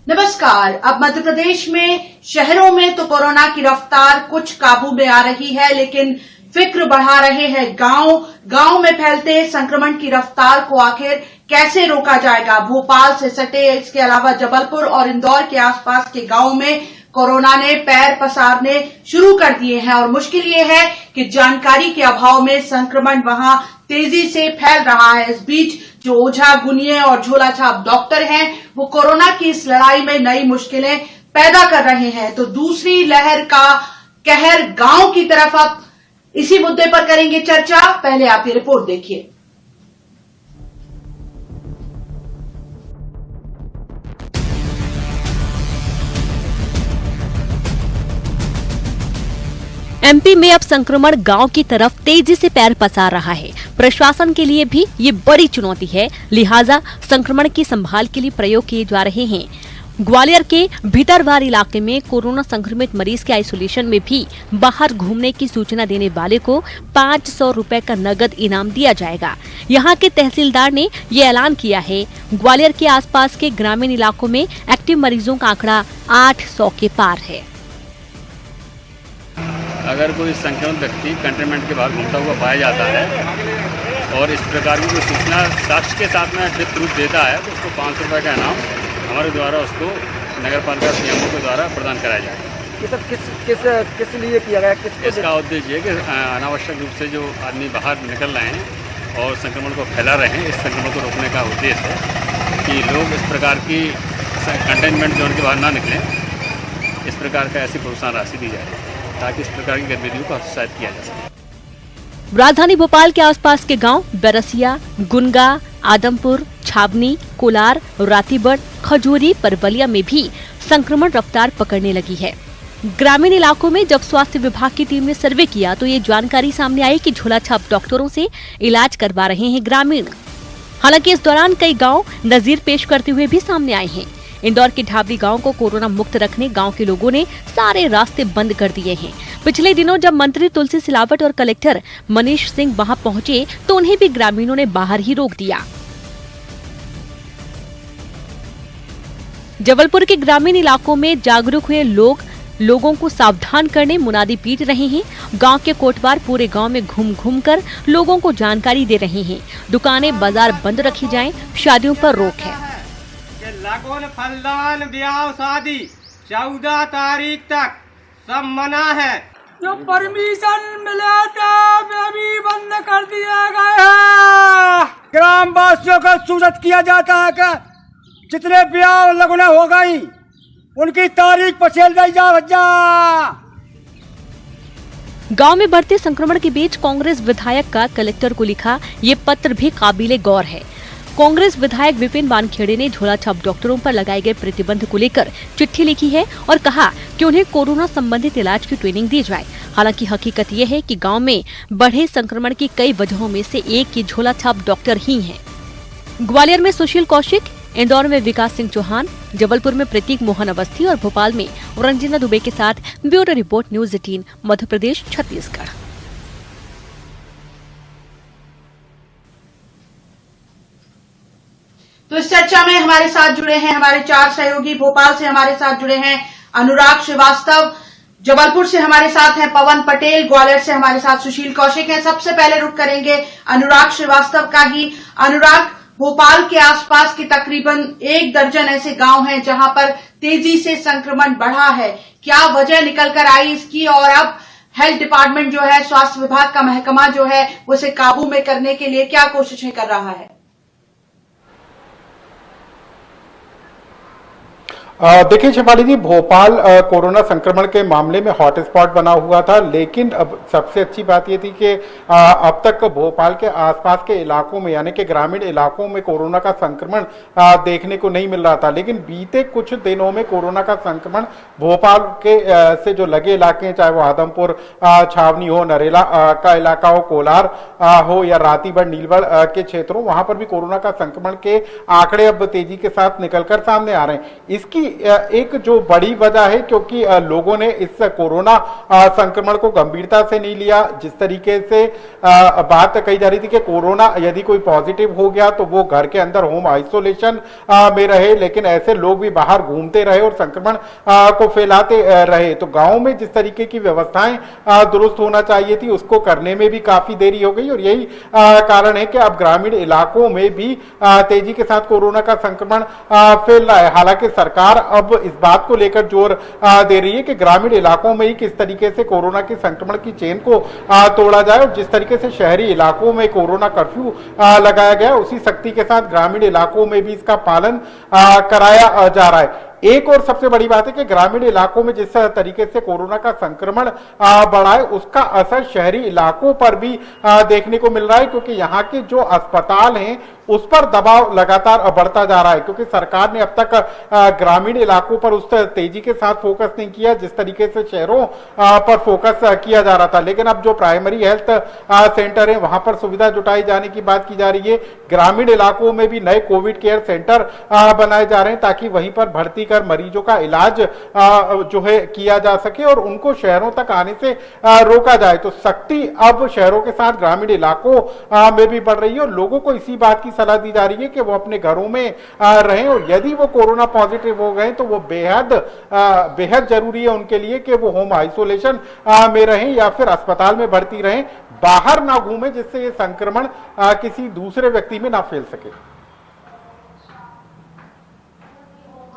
नमस्कार। अब मध्य प्रदेश में शहरों में तो कोरोना की रफ्तार कुछ काबू में आ रही है, लेकिन फिक्र बढ़ा रहे हैं गांव में फैलते संक्रमण की रफ्तार को आखिर कैसे रोका जाएगा। भोपाल से सटे इसके अलावा जबलपुर और इंदौर के आसपास के गांव में कोरोना ने पैर पसारने शुरू कर दिए हैं और मुश्किल ये है कि जानकारी के अभाव में संक्रमण वहां तेजी से फैल रहा है। इस बीच जो ओझा गुनिये और झोला छाप डॉक्टर हैं वो कोरोना की इस लड़ाई में नई मुश्किलें पैदा कर रहे हैं। तो दूसरी लहर का कहर गांव की तरफ, अब इसी मुद्दे पर करेंगे चर्चा। पहले आप ये रिपोर्ट देखिए। एमपी में अब संक्रमण गांव की तरफ तेजी से पैर पसार रहा है। प्रशासन के लिए भी ये बड़ी चुनौती है, लिहाजा संक्रमण की संभाल के लिए प्रयोग किए जा रहे हैं। ग्वालियर के भीतरवार इलाके में कोरोना संक्रमित मरीज के आइसोलेशन में भी बाहर घूमने की सूचना देने वाले को 500 रुपए का नगद इनाम दिया जाएगा। यहाँ के तहसीलदार ने ये ऐलान किया है। ग्वालियर के आसपास के ग्रामीण इलाकों में एक्टिव मरीजों का आंकड़ा 800 के पार है। अगर कोई संक्रमित व्यक्ति कंटेनमेंट के बाहर घूमता हुआ पाया जाता है और इस प्रकार की कोई सूचना साक्ष्य के साथ में लिखित प्रूफ देता है तो उसको 500 रुपये का इनाम हमारे द्वारा उसको नगर पालिका सीएमओ के द्वारा प्रदान कराया जाएगा। ये सब किस लिए किया गया? इसका उद्देश्य है कि अनावश्यक रूप से जो आदमी बाहर निकल रहे हैं और संक्रमण को फैला रहे हैं, इस संक्रमण को रोकने का उद्देश्य है कि लोग इस प्रकार की कंटेनमेंट जोन के बाहर ना निकलें। इस प्रकार का ऐसी प्रोत्साहन राशि दी जाए ताकि इस प्रकार की गतिविधियों को हतोत्साहित किया जा सके। राजधानी भोपाल के आसपास के गांव बैरसिया, गुनगा, आदमपुर, छावनी, कोलार, रातीबड़, खजूरी, परबलिया में भी संक्रमण रफ्तार पकड़ने लगी है। ग्रामीण इलाकों में जब स्वास्थ्य विभाग की टीम ने सर्वे किया तो ये जानकारी सामने आई कि झोला छाप डॉक्टरों से इलाज करवा रहे हैं ग्रामीण। हालांकि इस दौरान कई गाँव नजीर पेश करते हुए भी सामने आए हैं। इंदौर के ढाबली गांव को कोरोना मुक्त रखने गांव के लोगों ने सारे रास्ते बंद कर दिए हैं। पिछले दिनों जब मंत्री तुलसी सिलावट और कलेक्टर मनीष सिंह वहां पहुंचे तो उन्हें भी ग्रामीणों ने बाहर ही रोक दिया। जबलपुर के ग्रामीण इलाकों में जागरूक हुए लोगों को सावधान करने मुनादी पीट रहे हैं। गांव के कोटवार पूरे गांव में घूम कर लोगों को जानकारी दे रहे हैं। दुकानें बाजार बंद रखी जाएं, शादियों पर रोक है। लगन फलदान ब्याह शादी 14 तारीख तक सब मना है। जो परमिशन मिले थे वे भी बंद कर दिया गया है। ग्राम वासियों को सूचित किया जाता है कि जितने ब्याह लगन हो गई उनकी तारीख पछेल गई जा। गांव में बढ़ते संक्रमण के बीच कांग्रेस विधायक का कलेक्टर को लिखा ये पत्र भी काबिले गौर है। कांग्रेस विधायक विपिन वानखेड़े ने झोला छाप डॉक्टरों पर लगाए गए प्रतिबंध को लेकर चिट्ठी लिखी है और कहा कि उन्हें कोरोना संबंधित इलाज की ट्रेनिंग दी जाए। हालांकि हकीकत यह है कि गांव में बढ़े संक्रमण की कई वजहों में से एक की झोला छाप डॉक्टर ही हैं। ग्वालियर में सुशील कौशिक, इंदौर में विकास सिंह चौहान, जबलपुर में प्रतीक मोहन अवस्थी और भोपाल में रंजना दुबे के साथ bureau report news 18 Madhya Pradesh Chhattisgarh. तो इस चर्चा में हमारे साथ जुड़े हैं हमारे 4 सहयोगी। भोपाल से हमारे साथ जुड़े हैं अनुराग श्रीवास्तव, जबलपुर से हमारे साथ हैं पवन पटेल, ग्वालियर से हमारे साथ सुशील कौशिक हैं। सबसे पहले रुख करेंगे अनुराग श्रीवास्तव का ही। अनुराग, भोपाल के आसपास के तकरीबन 1 दर्जन ऐसे गांव हैं जहां पर तेजी से संक्रमण बढ़ा है। क्या वजह निकल कर आई इसकी, और अब हेल्थ डिपार्टमेंट जो है, स्वास्थ्य विभाग का महकमा जो है, उसे काबू में करने के लिए क्या कोशिशें कर रहा है? देखिए शिवाली जी, भोपाल कोरोना संक्रमण के मामले में हॉटस्पॉट बना हुआ था, लेकिन अब सबसे अच्छी बात ये थी कि अब तक भोपाल के आसपास के इलाकों में यानी कि ग्रामीण इलाकों में कोरोना का संक्रमण देखने को नहीं मिल रहा था। लेकिन बीते कुछ दिनों में कोरोना का संक्रमण भोपाल के से जो लगे इलाके हैं, चाहे वो आदमपुर छावनी हो, नरेला का इलाका हो, कोलार हो या रातीबड़ नीलबड़ के क्षेत्रों, वहां पर भी कोरोना का संक्रमण के आंकड़े अब तेजी के साथ निकलकर सामने आ रहे हैं। इसकी एक जो बड़ी वजह है, क्योंकि लोगों ने इस कोरोना संक्रमण को गंभीरता से नहीं लिया। जिस तरीके से बात कही जा रही थी कि कोरोना यदि कोई पॉजिटिव हो गया तो वो घर के अंदर होम आइसोलेशन में रहे, लेकिन ऐसे लोग भी बाहर घूमते रहे और संक्रमण को फैलाते रहे। तो गांव में जिस तरीके की व्यवस्थाएं दुरुस्त होना चाहिए थी उसको करने में भी काफी देरी हो गई, और यही कारण है कि अब ग्रामीण इलाकों में भी तेजी के साथ कोरोना का संक्रमण फैल रहा है। हालांकि सरकार अब इस बात को लेकर जोर दे रही है कि ग्रामीण इलाकों में ही किस तरीके से कोरोना के संक्रमण की चेन को तोड़ा जाए, और जिस तरीके से शहरी इलाकों में कोरोना कर्फ्यू लगाया गया उसी सख्ती के साथ ग्रामीण इलाकों में भी इसका पालन कराया जा रहा है। एक और सबसे बड़ी बात है कि ग्रामीण इलाकों में जिस तरीके से कोरोना का संक्रमण बढ़ा है उसका असर शहरी इलाकों पर भी देखने को मिल रहा है, क्योंकि यहाँ के जो अस्पताल हैं उस पर दबाव लगातार बढ़ता जा रहा है, क्योंकि सरकार ने अब तक ग्रामीण इलाकों पर उस तेजी के साथ फोकस नहीं किया जिस तरीके से शहरों पर फोकस किया जा रहा था। लेकिन अब जो प्राइमरी हेल्थ सेंटर है वहां पर सुविधा जुटाई जाने की बात की जा रही है। ग्रामीण इलाकों में भी नए कोविड केयर सेंटर बनाए जा रहे हैं ताकि वहीं पर भर्ती कर मरीजों का इलाज जो है किया जा सके और उनको शहरों तक आने से रोका जाए। तो सख्ती अब शहरों के साथ ग्रामीण इलाकों में भी बढ़ रही है और लोगों को इसी बात की सलाह दी जा रही है कि वो अपने घरों में रहें, और यदि वो कोरोना पॉजिटिव हो गए तो वो बेहद जरूरी है उनके लिए कि वो होम आइसोलेशन में रहें या फिर अस्पताल में भर्ती रहें, बाहर ना घूमें, जिससे ये संक्रमण किसी दूसरे व्यक्ति में ना फैल सके।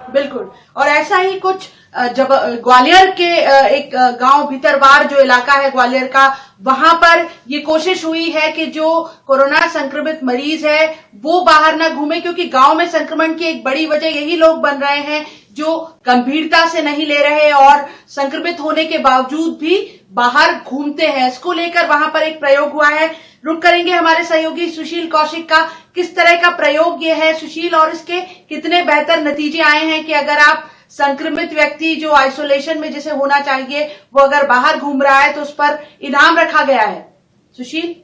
बिल्कुल, और ऐसा ही कुछ जब ग्वालियर के एक गांव भीतरवार जो इलाका है ग्वालियर का, वहां पर ये कोशिश हुई है कि जो कोरोना संक्रमित मरीज है वो बाहर ना घूमे, क्योंकि गांव में संक्रमण की एक बड़ी वजह यही लोग बन रहे हैं जो गंभीरता से नहीं ले रहे और संक्रमित होने के बावजूद भी बाहर घूमते हैं। इसको लेकर वहां पर एक प्रयोग हुआ है। रुक करेंगे हमारे सहयोगी सुशील कौशिक का, किस तरह का प्रयोग ये है सुशील, और इसके कितने बेहतर नतीजे आए हैं कि अगर आप संक्रमित व्यक्ति जो आइसोलेशन में जिसे होना चाहिए वो अगर बाहर घूम रहा है तो उस पर इनाम रखा गया है। सुशील,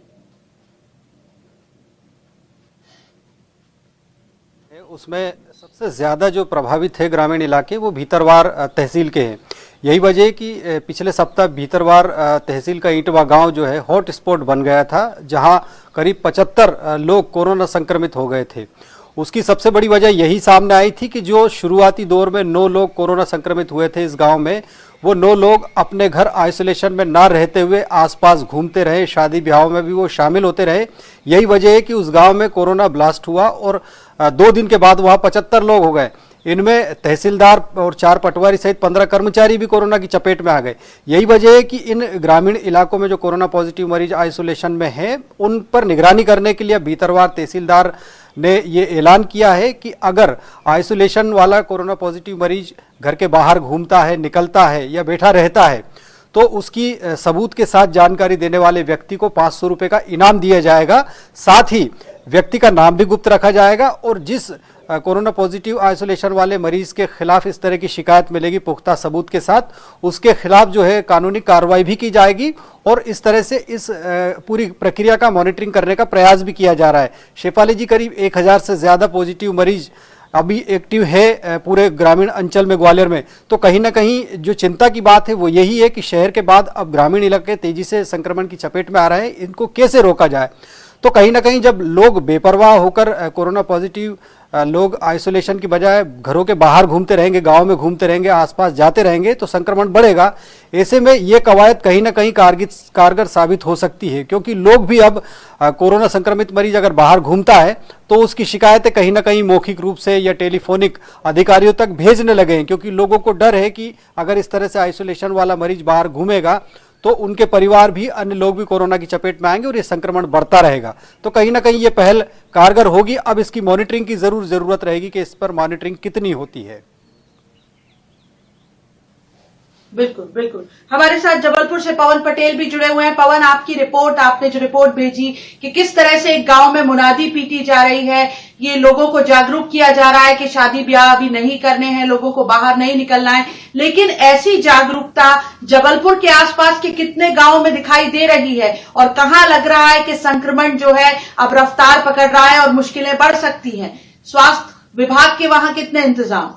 उसमें सबसे ज्यादा जो प्रभावित है ग्रामीण इलाके वो भीतरवार तहसील के हैं। यही वजह है कि पिछले सप्ताह भीतरवार तहसील का ईंटवा गांव जो है हॉट स्पॉट बन गया था, जहां करीब 75 लोग कोरोना संक्रमित हो गए थे। उसकी सबसे बड़ी वजह यही सामने आई थी कि जो शुरुआती दौर में 9 लोग कोरोना संक्रमित हुए थे इस गांव में, वो 9 लोग अपने घर आइसोलेशन में ना रहते हुए आसपास घूमते रहे, शादी ब्याहों में भी वो शामिल होते रहे। यही वजह है कि उस गांव में कोरोना ब्लास्ट हुआ और 2 दिन के बाद वहाँ 75 लोग हो गए। इनमें तहसीलदार और 4 पटवारी सहित 15 कर्मचारी भी कोरोना की चपेट में आ गए। यही वजह है कि इन ग्रामीण इलाकों में जो कोरोना पॉजिटिव मरीज आइसोलेशन में हैं उन पर निगरानी करने के लिए भीतरवार तहसीलदार ने ये ऐलान किया है कि अगर आइसोलेशन वाला कोरोना पॉजिटिव मरीज घर के बाहर घूमता है, निकलता है या बैठा रहता है तो उसकी सबूत के साथ जानकारी देने वाले व्यक्ति को 500 रुपये का इनाम दिया जाएगा। साथ ही व्यक्ति का नाम भी गुप्त रखा जाएगा और जिस कोरोना पॉजिटिव आइसोलेशन वाले मरीज के खिलाफ इस तरह की शिकायत मिलेगी पुख्ता सबूत के साथ, उसके खिलाफ जो है कानूनी कार्रवाई भी की जाएगी और इस तरह से इस पूरी प्रक्रिया का मॉनिटरिंग करने का प्रयास भी किया जा रहा है। शेफाली जी, करीब 1000 से ज्यादा पॉजिटिव मरीज अभी एक्टिव है पूरे ग्रामीण अंचल में ग्वालियर में। तो कहीं ना कहीं जो चिंता की बात है वो यही है कि शहर के बाद अब ग्रामीण इलाके तेजी से संक्रमण की चपेट में आ रहे हैं, इनको कैसे रोका जाए। तो कहीं ना कहीं जब लोग बेपरवाह होकर कोरोना पॉजिटिव लोग आइसोलेशन की बजाय घरों के बाहर घूमते रहेंगे, गांव में घूमते रहेंगे, आसपास जाते रहेंगे तो संक्रमण बढ़ेगा। ऐसे में ये कवायद कहीं ना कहीं कारगर साबित हो सकती है, क्योंकि लोग भी अब कोरोना संक्रमित मरीज अगर बाहर घूमता है तो उसकी शिकायतें कहीं ना कहीं मौखिक रूप से या टेलीफोनिक अधिकारियों तक भेजने लगे हैं, क्योंकि लोगों को डर है कि अगर इस तरह से आइसोलेशन वाला मरीज बाहर घूमेगा तो उनके परिवार भी, अन्य लोग भी कोरोना की चपेट में आएंगे और ये संक्रमण बढ़ता रहेगा। तो कहीं ना कहीं ये पहल कारगर होगी। अब इसकी मॉनिटरिंग की जरूरत रहेगी कि इस पर मॉनिटरिंग कितनी होती है। बिल्कुल बिल्कुल, हमारे साथ जबलपुर से पवन पटेल भी जुड़े हुए हैं। पवन, आपकी रिपोर्ट, आपने जो रिपोर्ट भेजी कि किस तरह से एक गांव में मुनादी पीटी जा रही है, ये लोगों को जागरूक किया जा रहा है कि शादी ब्याह अभी नहीं करने हैं, लोगों को बाहर नहीं निकलना है, लेकिन ऐसी जागरूकता जबलपुर के आसपास के कितने गांवों में दिखाई दे रही है और कहां लग रहा है कि संक्रमण जो है अब रफ्तार पकड़ रहा है और मुश्किलें बढ़ सकती हैं। स्वास्थ्य विभाग के वहां कितने इंतजाम?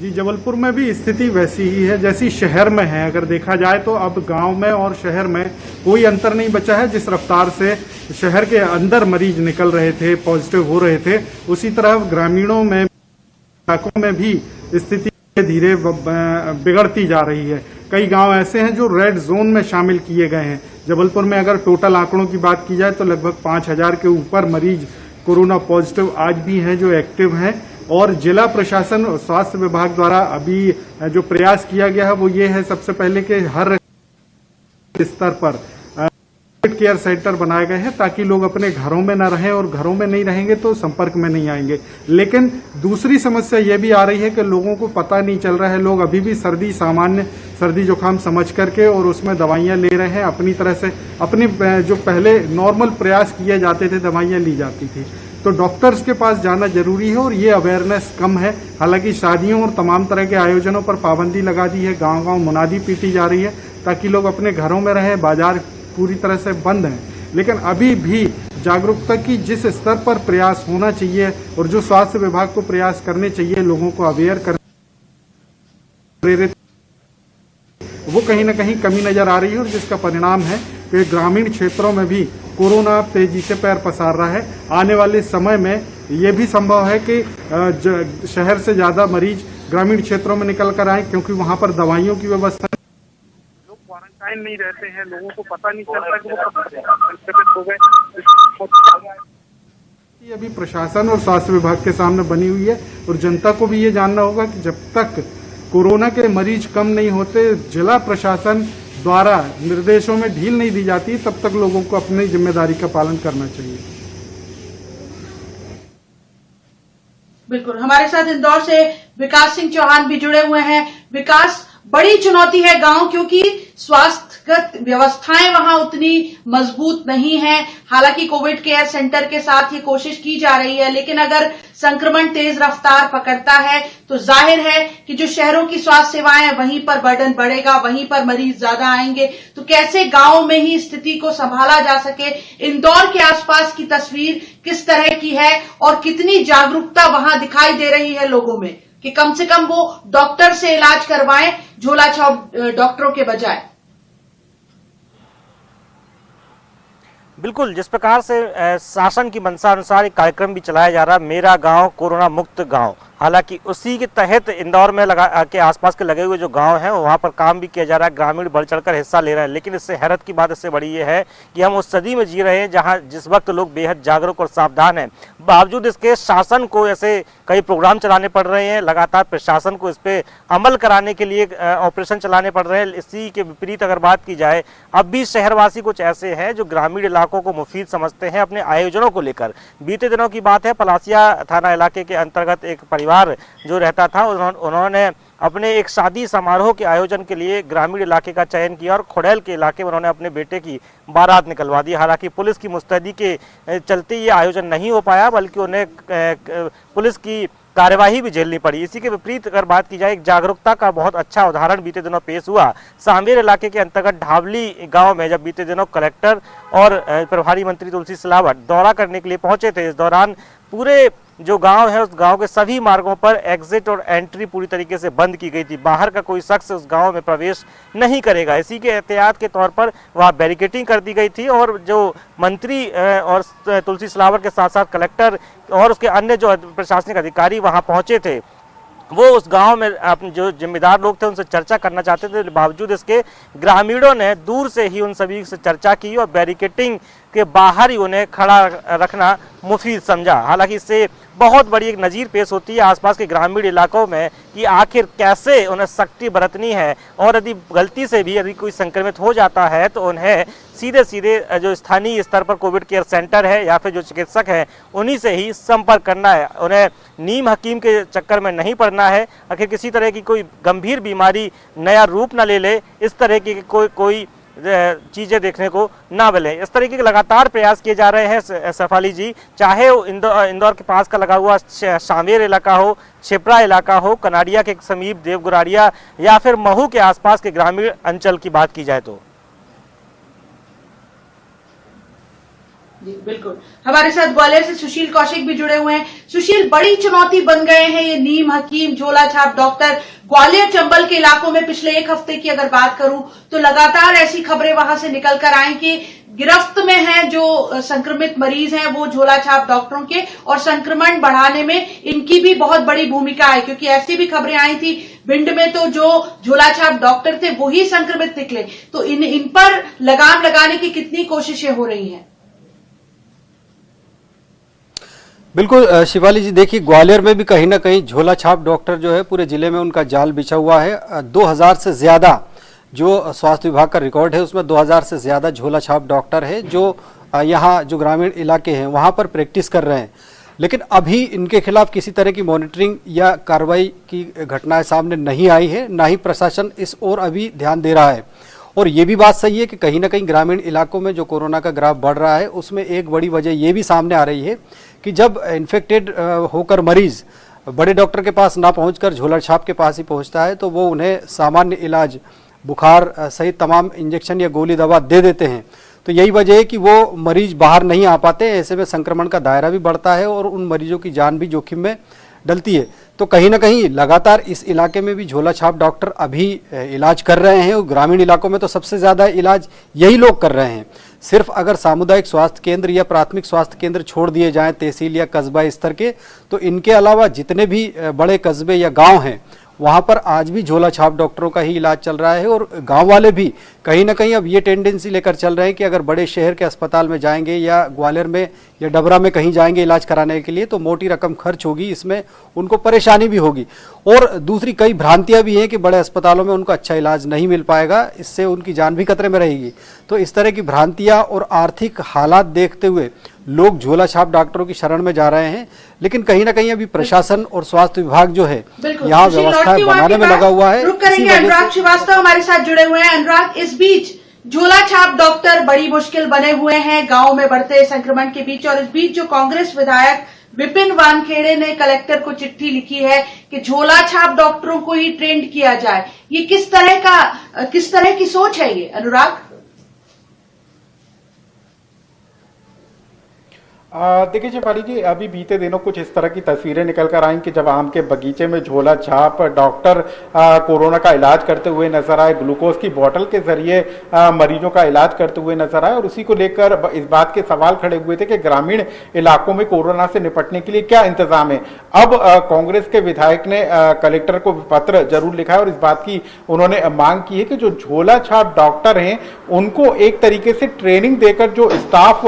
जी, जबलपुर में भी स्थिति वैसी ही है जैसी शहर में है। अगर देखा जाए तो अब गांव में और शहर में कोई अंतर नहीं बचा है। जिस रफ्तार से शहर के अंदर मरीज निकल रहे थे, पॉजिटिव हो रहे थे, उसी तरह ग्रामीणों में, इलाकों में भी स्थिति धीरे बिगड़ती जा रही है। कई गांव ऐसे हैं जो रेड जोन में शामिल किए गए हैं। जबलपुर में अगर टोटल आंकड़ों की बात की जाए तो लगभग 5000 के ऊपर मरीज कोरोना पॉजिटिव आज भी हैं जो एक्टिव हैं। और जिला प्रशासन और स्वास्थ्य विभाग द्वारा अभी जो प्रयास किया गया है वो ये है, सबसे पहले कि हर स्तर पर कोविड केयर सेंटर बनाए गए हैं ताकि लोग अपने घरों में न रहें, और घरों में नहीं रहेंगे तो संपर्क में नहीं आएंगे। लेकिन दूसरी समस्या ये भी आ रही है कि लोगों को पता नहीं चल रहा है, लोग अभी भी सामान्य सर्दी जुकाम समझ करके और उसमें दवाइयां ले रहे हैं। अपनी तरह से अपने जो पहले नॉर्मल प्रयास किए जाते थे, दवाइयां ली जाती थी। तो डॉक्टर्स के पास जाना जरूरी है और ये अवेयरनेस कम है। हालांकि शादियों और तमाम तरह के आयोजनों पर पाबंदी लगा दी है, गांव-गांव मुनादी पीटी जा रही है ताकि लोग अपने घरों में रहें। बाजार पूरी तरह से बंद हैं, लेकिन अभी भी जागरूकता की जिस स्तर पर प्रयास होना चाहिए और जो स्वास्थ्य विभाग को प्रयास करने चाहिए लोगों को अवेयर कर प्रेरित, वो कहीं न कहीं कमी नजर आ रही है। और जिसका परिणाम है कि ग्रामीण क्षेत्रों में भी कोरोना तेजी से पैर पसार रहा है। आने वाले समय में ये भी संभव है कि शहर से ज्यादा मरीज ग्रामीण क्षेत्रों में निकल कर आए, क्योंकि वहां पर दवाइयों की व्यवस्था, लोग क्वारंटाइन नहीं रहते हैं, लोगों को पता नहीं चलता कि वो संक्रमित हो गए। ये अभी प्रशासन और स्वास्थ्य विभाग के सामने बनी हुई है और जनता को भी ये जानना होगा कि जब तक कोरोना के मरीज कम नहीं होते, जिला प्रशासन द्वारा निर्देशों में ढील नहीं दी जाती, तब तक लोगों को अपनी जिम्मेदारी का पालन करना चाहिए। बिल्कुल, हमारे साथ इंदौर से विकास सिंह चौहान भी जुड़े हुए हैं। विकास, बड़ी चुनौती है गांव, क्योंकि स्वास्थ्यगत व्यवस्थाएं वहां उतनी मजबूत नहीं है। हालांकि कोविड केयर सेंटर के साथ ये कोशिश की जा रही है, लेकिन अगर संक्रमण तेज रफ्तार पकड़ता है तो जाहिर है कि जो शहरों की स्वास्थ्य सेवाएं हैं वहीं पर बर्डन बढ़ेगा, वहीं पर मरीज ज्यादा आएंगे। तो कैसे गांव में ही स्थिति को संभाला जा सके, इंदौर के आसपास की तस्वीर किस तरह की है और कितनी जागरूकता वहां दिखाई दे रही है लोगों में कि कम से कम वो डॉक्टर से इलाज करवाएं, झोला छाप डॉक्टरों के बजाय। बिल्कुल, जिस प्रकार से शासन की मंशा अनुसार एक कार्यक्रम भी चलाया जा रहा है, मेरा गांव कोरोना मुक्त गांव। हालांकि उसी के तहत इंदौर में के आसपास के लगे हुए जो गांव हैं वहां पर काम भी किया जा रहा है, ग्रामीण बढ़ चढ़कर हिस्सा ले रहे हैं। लेकिन इससे हैरत की बात इससे बड़ी ये है कि हम उस सदी में जी रहे हैं जहां जिस वक्त लोग बेहद जागरूक और सावधान हैं, बावजूद इसके शासन को ऐसे कई प्रोग्राम चलाने पड़ रहे हैं, लगातार प्रशासन को इस पर अमल कराने के लिए ऑपरेशन चलाने पड़ रहे हैं। इसी के विपरीत अगर बात की जाए, अब भी शहरवासी कुछ ऐसे हैं जो ग्रामीण इलाकों को मुफीद समझते हैं अपने आयोजनों को लेकर। बीते दिनों की बात है, पलासिया थाना इलाके के अंतर्गत एक परिवार जो रहता था, उन्होंने अपने एक शादी समारोह के आयोजन के लिए ग्रामीण इलाके का चयन किया और खोड़ैल के इलाके में उन्होंने अपने बेटे की बारात निकलवा दी। हालांकि पुलिस की मुस्तैदी के चलते ये आयोजन नहीं हो पाया, बल्कि उन्हें पुलिस की कार्यवाही भी झेलनी पड़ी। इसी के विपरीत अगर बात की जाए, एक जागरूकता का बहुत अच्छा उदाहरण बीते दिनों पेश हुआ सांवेर इलाके के अंतर्गत ढाबली गांव में, जब बीते दिनों कलेक्टर और प्रभारी मंत्री तुलसी सिलावट दौरा करने के लिए पहुंचे थे। इस दौरान पूरे जो गांव है उस गांव के सभी मार्गों पर एग्जिट और एंट्री पूरी तरीके से बंद की गई थी। बाहर का कोई शख्स उस गांव में प्रवेश नहीं करेगा, इसी के एहतियात के तौर पर वहां बैरिकेडिंग कर दी गई थी। और जो मंत्री और तुलसी सिलावट के साथ साथ कलेक्टर और उसके अन्य जो प्रशासनिक अधिकारी वहां पहुंचे थे, वो उस गांव में अपने जो जिम्मेदार लोग थे उनसे चर्चा करना चाहते थे। बावजूद इसके ग्रामीणों ने दूर से ही उन सभी से चर्चा की और बैरिकेडिंग के बाहर ही उन्हें खड़ा रखना मुफीद समझा। हालांकि इससे बहुत बड़ी एक नज़ीर पेश होती है आसपास के ग्रामीण इलाकों में कि आखिर कैसे उन्हें सख्ती बरतनी है, और यदि गलती से भी यदि कोई संक्रमित हो जाता है तो उन्हें सीधे सीधे जो स्थानीय स्तर पर कोविड केयर सेंटर है या फिर जो चिकित्सक हैं उन्हीं से ही संपर्क करना है। उन्हें नीम हकीम के चक्कर में नहीं पड़ना है। आखिर किसी तरह की कोई गंभीर बीमारी नया रूप न ले ले, इस तरह की कोई चीजें देखने को ना मिले। इस तरीके के लगातार प्रयास किए जा रहे हैं सफाली जी, चाहे इंदौर के पास का लगा हुआ सांवेर इलाका हो, छिपरा इलाका हो, कनाडिया के समीप देवगुरारिया या फिर महू के आसपास के ग्रामीण अंचल की बात की जाए तो। जी बिल्कुल। हमारे साथ ग्वालियर से सुशील कौशिक भी जुड़े हुए हैं। सुशील, बड़ी चुनौती बन गए हैं ये नीम हकीम, झोला छाप डॉक्टर। ग्वालियर चंबल के इलाकों में पिछले एक हफ्ते की अगर बात करूं तो लगातार ऐसी खबरें वहां से निकल कर आई कि गिरफ्त में हैं जो संक्रमित मरीज हैं वो झोला छाप डॉक्टरों के, और संक्रमण बढ़ाने में इनकी भी बहुत बड़ी भूमिका है, क्योंकि ऐसी भी खबरें आई थी भिंड में तो जो झोला छाप डॉक्टर थे वही संक्रमित निकले। तो इन पर लगाम लगाने की कितनी कोशिशें हो रही हैं? बिल्कुल शिवाली जी, देखिए ग्वालियर में भी कहीं ना कहीं झोला छाप डॉक्टर जो है पूरे जिले में उनका जाल बिछा हुआ है। 2000 से ज्यादा जो स्वास्थ्य विभाग का रिकॉर्ड है उसमें 2000 से ज्यादा झोला छाप डॉक्टर है जो यहाँ जो ग्रामीण इलाके हैं वहाँ पर प्रैक्टिस कर रहे हैं। लेकिन अभी इनके खिलाफ किसी तरह की मॉनिटरिंग या कार्रवाई की घटनाएं सामने नहीं आई है, ना ही प्रशासन इस ओर अभी ध्यान दे रहा है। और ये भी बात सही है कि कहीं ना कहीं ग्रामीण इलाकों में जो कोरोना का ग्राफ बढ़ रहा है उसमें एक बड़ी वजह ये भी सामने आ रही है कि जब इन्फेक्टेड होकर मरीज बड़े डॉक्टर के पास ना पहुंचकर झोला छाप के पास ही पहुंचता है तो वो उन्हें सामान्य इलाज, बुखार सहित तमाम इंजेक्शन या गोली दवा दे देते हैं। तो यही वजह है कि वो मरीज बाहर नहीं आ पाते। ऐसे में संक्रमण का दायरा भी बढ़ता है और उन मरीजों की जान भी जोखिम में डलती है। तो कहीं ना कहीं लगातार इस इलाके में भी झोला छाप डॉक्टर अभी इलाज कर रहे हैं। ग्रामीण इलाकों में तो सबसे ज्यादा इलाज यही लोग कर रहे हैं। सिर्फ अगर सामुदायिक स्वास्थ्य केंद्र या प्राथमिक स्वास्थ्य केंद्र छोड़ दिए जाएं तहसील या कस्बा स्तर के, तो इनके अलावा जितने भी बड़े कस्बे या गांव हैं वहां पर आज भी झोला छाप डॉक्टरों का ही इलाज चल रहा है। और गांव वाले भी कहीं ना कहीं अब ये टेंडेंसी लेकर चल रहे हैं कि अगर बड़े शहर के अस्पताल में जाएंगे या ग्वालियर में या डबरा में कहीं जाएंगे इलाज कराने के लिए तो मोटी रकम खर्च होगी, इसमें उनको परेशानी भी होगी। और दूसरी कई भ्रांतियां भी हैं कि बड़े अस्पतालों में उनको अच्छा इलाज नहीं मिल पाएगा, इससे उनकी जान भी खतरे में रहेगी। तो इस तरह की भ्रांतियां और आर्थिक हालात देखते हुए लोग झोला छाप डॉक्टरों की शरण में जा रहे हैं। लेकिन कहीं ना कहीं अभी प्रशासन और स्वास्थ्य विभाग जो है यहाँ व्यवस्थाएं बनाने में लगा हुआ है। रुक करेंगे, अनुराग श्रीवास्तव हमारे साथ जुड़े हुए हैं। अनुराग, इस बीच झोला छाप डॉक्टर बड़ी मुश्किल बने हुए हैं गांव में बढ़ते संक्रमण के बीच, और इस बीच जो कांग्रेस विधायक विपिन वानखेड़े ने कलेक्टर को चिट्ठी लिखी है कि झोला छाप डॉक्टरों को ही ट्रेंड किया जाए। ये किस तरह की सोच है ये, अनुराग? देखिए शिवाली जी, अभी बीते दिनों कुछ इस तरह की तस्वीरें निकल कर आई कि जब आम के बगीचे में झोला छाप डॉक्टर कोरोना का इलाज करते हुए नजर आए, ग्लूकोज की बोतल के जरिए मरीजों का इलाज करते हुए नजर आए। और उसी को लेकर इस बात के सवाल खड़े हुए थे कि ग्रामीण इलाकों में कोरोना से निपटने के लिए क्या इंतजाम है। अब कांग्रेस के विधायक ने कलेक्टर को पत्र जरूर लिखा है और इस बात की उन्होंने मांग की है कि जो झोला छाप डॉक्टर हैं उनको एक तरीके से ट्रेनिंग देकर, जो स्टाफ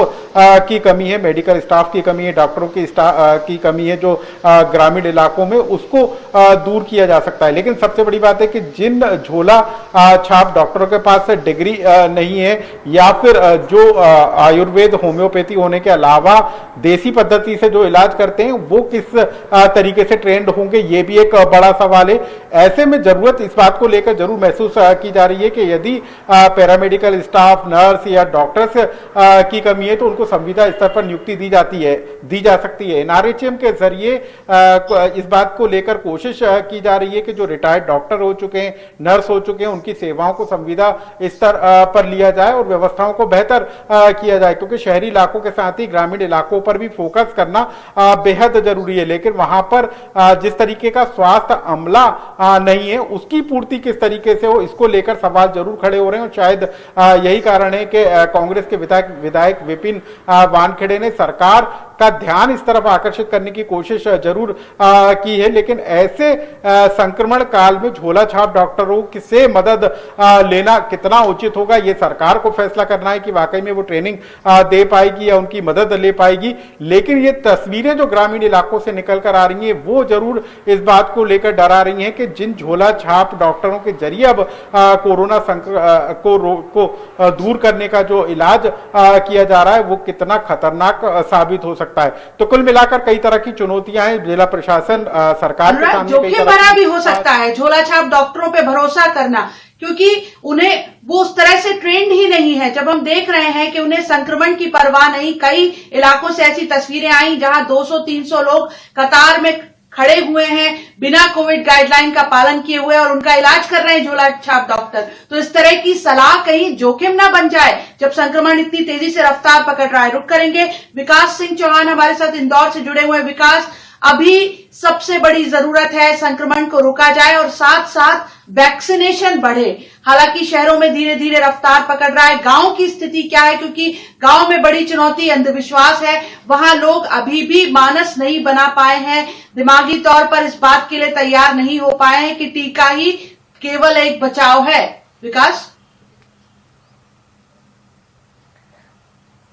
की कमी है, मेडिकल स्टाफ की कमी है, डॉक्टरों की कमी है जो ग्रामीण इलाकों में, उसको दूर किया जा सकता है। लेकिन सबसे बड़ी बात है कि जिन झोला छाप डॉक्टरों के पास डिग्री नहीं है या फिर जो आयुर्वेद होम्योपैथी होने के अलावा देसी पद्धति से जो इलाज करते हैं वो किस तरीके से ट्रेंड होंगे, ये भी एक बड़ा सवाल है। ऐसे में जरूरत इस बात को लेकर जरूर महसूस की जा रही है कि यदि पैरामेडिकल स्टाफ, नर्स या डॉक्टर्स की कमी है तो उनको संविदा स्तर पर नियुक्ति दी जा सकती है। एनआरएचएम के जरिए इस बात को लेकर कोशिश की जा रही है कि जो रिटायर्ड डॉक्टर हो चुके हैं, नर्स हो चुके हैं, उनकी सेवाओं को संविदा स्तर पर लिया जाए और व्यवस्थाओं को बेहतर किया जाए, क्योंकि शहरी इलाकों के साथ ही ग्रामीण इलाकों पर भी फोकस करना बेहद जरूरी है। लेकिन वहां पर जिस तरीके का स्वास्थ्य अमला नहीं है उसकी पूर्ति किस तरीके से हो, इसको लेकर सवाल जरूर खड़े हो रहे हैं। और शायद यही कारण है कि कांग्रेस के विधायक विपिन वानखेड़े ने सरकार का ध्यान इस तरफ आकर्षित करने की कोशिश जरूर की है। लेकिन ऐसे संक्रमण काल में झोला छाप डॉक्टरों से मदद लेना कितना उचित होगा, ये सरकार को फैसला करना है कि वाकई में वो ट्रेनिंग दे पाएगी या उनकी मदद ले पाएगी। लेकिन ये तस्वीरें जो ग्रामीण इलाकों से निकल कर आ रही हैं वो जरूर इस बात को लेकर डरा रही हैं कि जिन झोला छाप डॉक्टरों के जरिए अब कोरोना को दूर करने का जो इलाज किया जा रहा है वो कितना खतरनाक साबित हो सकता है। तो कुल मिलाकर कई तरह की चुनौतियां हैं। जिला प्रशासन, सरकार के सामने जोखिम भरा भी हो सकता है झोला छाप डॉक्टरों पे भरोसा करना, क्योंकि उन्हें वो उस तरह से ट्रेंड ही नहीं है। जब हम देख रहे हैं कि उन्हें संक्रमण की परवाह नहीं, कई इलाकों से ऐसी तस्वीरें आई जहां 200-300 लोग कतार में खड़े हुए हैं बिना कोविड गाइडलाइन का पालन किए हुए और उनका इलाज कर रहे हैं झोला छाप डॉक्टर। तो इस तरह की सलाह कहीं जोखिम ना बन जाए जब संक्रमण इतनी तेजी से रफ्तार पकड़ रहा है। रुक करेंगे, विकास सिंह चौहान हमारे साथ इंदौर से जुड़े हुए। विकास, अभी सबसे बड़ी जरूरत है संक्रमण को रोका जाए और साथ साथ वैक्सीनेशन बढ़े। हालांकि शहरों में धीरे धीरे रफ्तार पकड़ रहा है, गांव की स्थिति क्या है? क्योंकि गांव में बड़ी चुनौती अंधविश्वास है, वहां लोग अभी भी मानस नहीं बना पाए हैं, दिमागी तौर पर इस बात के लिए तैयार नहीं हो पाए हैं कि टीका ही केवल एक बचाव है। विकास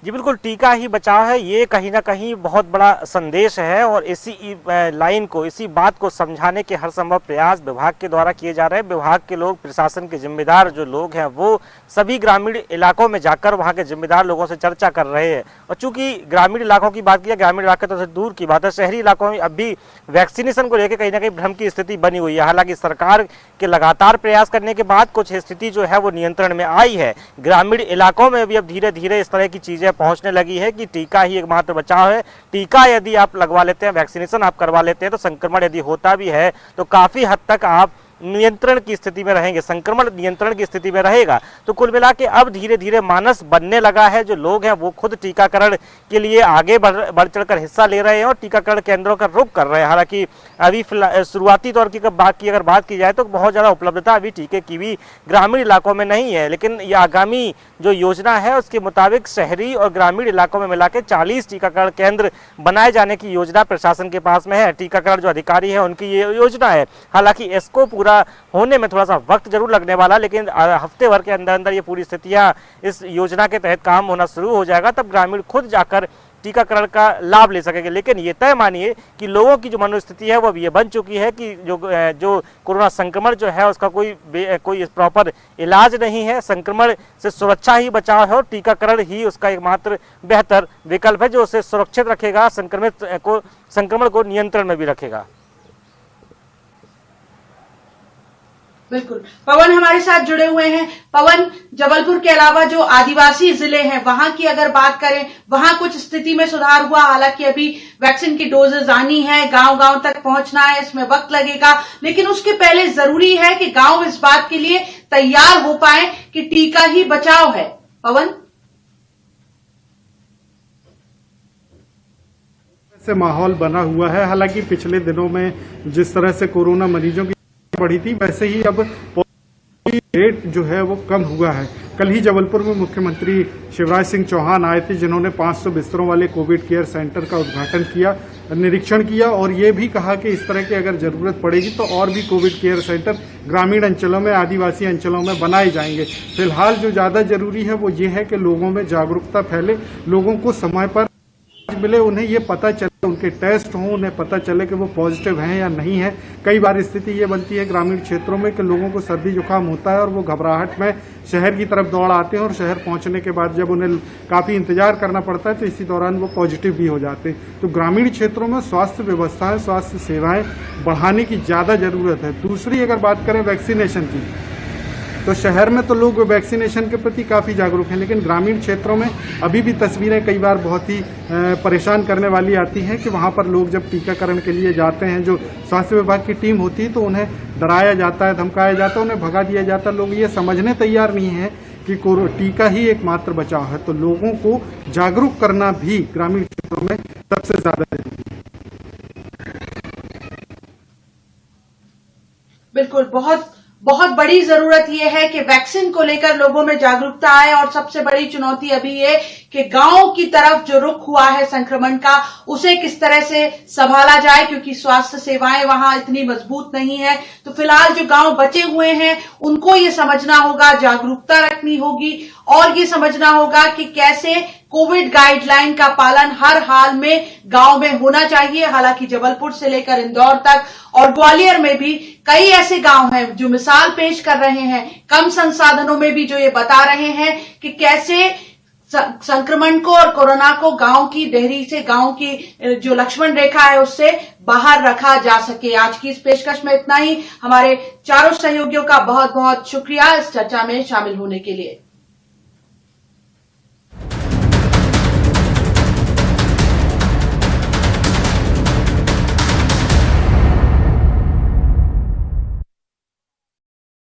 जी बिल्कुल, टीका ही बचाव है, ये कहीं ना कहीं बहुत बड़ा संदेश है और इसी लाइन को, इसी बात को समझाने के हर संभव प्रयास विभाग के द्वारा किए जा रहे हैं। विभाग के लोग, प्रशासन के जिम्मेदार जो लोग हैं, वो सभी ग्रामीण इलाकों में जाकर वहां के जिम्मेदार लोगों से चर्चा कर रहे हैं। और चूंकि ग्रामीण इलाकों की बात की, ग्रामीण इलाके तो दूर की बात है, शहरी इलाकों में अब भी वैक्सीनेशन को लेकर कहीं ना कहीं भ्रम की स्थिति बनी हुई है। हालांकि सरकार के लगातार प्रयास करने के बाद कुछ स्थिति जो है वो नियंत्रण में आई है। ग्रामीण इलाकों में भी अब धीरे धीरे इस तरह की चीजें पहुंचने लगी है कि टीका ही एकमात्र बचाव है। टीका यदि आप लगवा लेते हैं, वैक्सीनेशन आप करवा लेते हैं, तो संक्रमण यदि होता भी है तो काफी हद तक आप नियंत्रण की स्थिति में रहेंगे, संक्रमण नियंत्रण की स्थिति में रहेगा। तो कुल मिला के अब धीरे धीरे मानस बनने लगा है, जो लोग हैं वो खुद टीकाकरण के लिए आगे बढ़ चढ़कर हिस्सा ले रहे हैं और टीकाकरण केंद्रों का रुख कर रहे हैं। हालांकि अभी शुरुआती तौर की अगर बात की जाए तो बहुत ज़्यादा उपलब्धता अभी टीके की भी ग्रामीण इलाकों में नहीं है, लेकिन ये आगामी जो योजना है उसके मुताबिक शहरी और ग्रामीण इलाकों में मिला के 40 टीकाकरण केंद्र बनाए जाने की योजना प्रशासन के पास में है। टीकाकरण जो अधिकारी है उनकी ये योजना है। हालांकि इसको पूरा होने में थोड़ा सा वक्त जरूर लगने वाला, लेकिन हफ्ते भर के अंदर अंदर ये पूरी स्थितियां इस योजना के तहत काम होना शुरू हो जाएगा, तब ग्रामीण खुद जाकर टीकाकरण का लाभ ले सकेंगे। लेकिन ये तय मानिए कि लोगों की जो मनोस्थिति है वो अब ये बन चुकी है कि जो कोरोना संक्रमण जो है उसका कोई प्रॉपर इलाज नहीं है, संक्रमण से सुरक्षा ही बचाव है और टीकाकरण ही उसका एकमात्र बेहतर विकल्प है जो उसे सुरक्षित रखेगा, संक्रमण को नियंत्रण में भी रखेगा। बिल्कुल, पवन हमारे साथ जुड़े हुए हैं। पवन, जबलपुर के अलावा जो आदिवासी जिले हैं वहां की अगर बात करें, वहां कुछ स्थिति में सुधार हुआ। हालांकि अभी वैक्सीन की डोजेज आनी है, गांव-गांव तक पहुंचना है, इसमें वक्त लगेगा, लेकिन उसके पहले जरूरी है कि गांव इस बात के लिए तैयार हो पाए कि टीका ही बचाव है। पवन, से माहौल बना हुआ है। हालांकि पिछले दिनों में जिस तरह से कोरोना मरीजों की बढ़ी थी, वैसे ही अब रेट जो है वो कम हुआ है। कल ही जबलपुर में मुख्यमंत्री शिवराज सिंह चौहान आए थे, जिन्होंने 500 बिस्तरों वाले कोविड केयर सेंटर का उद्घाटन किया, निरीक्षण किया और ये भी कहा कि इस तरह की अगर जरूरत पड़ेगी तो और भी कोविड केयर सेंटर ग्रामीण अंचलों में, आदिवासी अंचलों में बनाए जाएंगे। फिलहाल जो ज्यादा जरूरी है वो ये है कि लोगों में जागरूकता फैले, लोगों को समय पर मिले, उन्हें ये पता चले, उनके टेस्ट हों, उन्हें पता चले कि वो पॉजिटिव हैं या नहीं है। कई बार स्थिति ये बनती है ग्रामीण क्षेत्रों में कि लोगों को सर्दी जुकाम होता है और वो घबराहट में शहर की तरफ दौड़ आते हैं और शहर पहुंचने के बाद जब उन्हें काफी इंतजार करना पड़ता है तो इसी दौरान वो पॉजिटिव भी हो जाते हैं। तो ग्रामीण क्षेत्रों में स्वास्थ्य व्यवस्थाएं, स्वास्थ्य सेवाएं बढ़ाने की ज्यादा जरूरत है। दूसरी अगर बात करें वैक्सीनेशन की, तो शहर में तो लोग वैक्सीनेशन के प्रति काफ़ी जागरूक हैं, लेकिन ग्रामीण क्षेत्रों में अभी भी तस्वीरें कई बार बहुत ही परेशान करने वाली आती हैं कि वहाँ पर लोग जब टीकाकरण के लिए जाते हैं, जो स्वास्थ्य विभाग की टीम होती है, तो उन्हें डराया जाता है, धमकाया जाता है, उन्हें भगा दिया जाता है। लोग ये समझने तैयार नहीं है कि टीका ही एकमात्र बचाव है। तो लोगों को जागरूक करना भी ग्रामीण क्षेत्रों में सबसे ज्यादा जरूरी है। बिल्कुल, बहुत बड़ी जरूरत यह है कि वैक्सीन को लेकर लोगों में जागरूकता आए और सबसे बड़ी चुनौती अभी ये कि गांव की तरफ जो रुख हुआ है संक्रमण का, उसे किस तरह से संभाला जाए, क्योंकि स्वास्थ्य सेवाएं वहां इतनी मजबूत नहीं है। तो फिलहाल जो गांव बचे हुए हैं उनको ये समझना होगा, जागरूकता रखनी होगी और ये समझना होगा कि कैसे कोविड गाइडलाइन का पालन हर हाल में गांव में होना चाहिए। हालांकि जबलपुर से लेकर इंदौर तक और ग्वालियर में भी कई ऐसे गांव हैं जो मिसाल पेश कर रहे हैं, कम संसाधनों में भी जो ये बता रहे हैं कि कैसे संक्रमण को और कोरोना को गांव की देहरी से, गांव की जो लक्ष्मण रेखा है उससे बाहर रखा जा सके। आज की इस पेशकश में इतना ही। हमारे चारों सहयोगियों का बहुत बहुत शुक्रिया इस चर्चा में शामिल होने के लिए।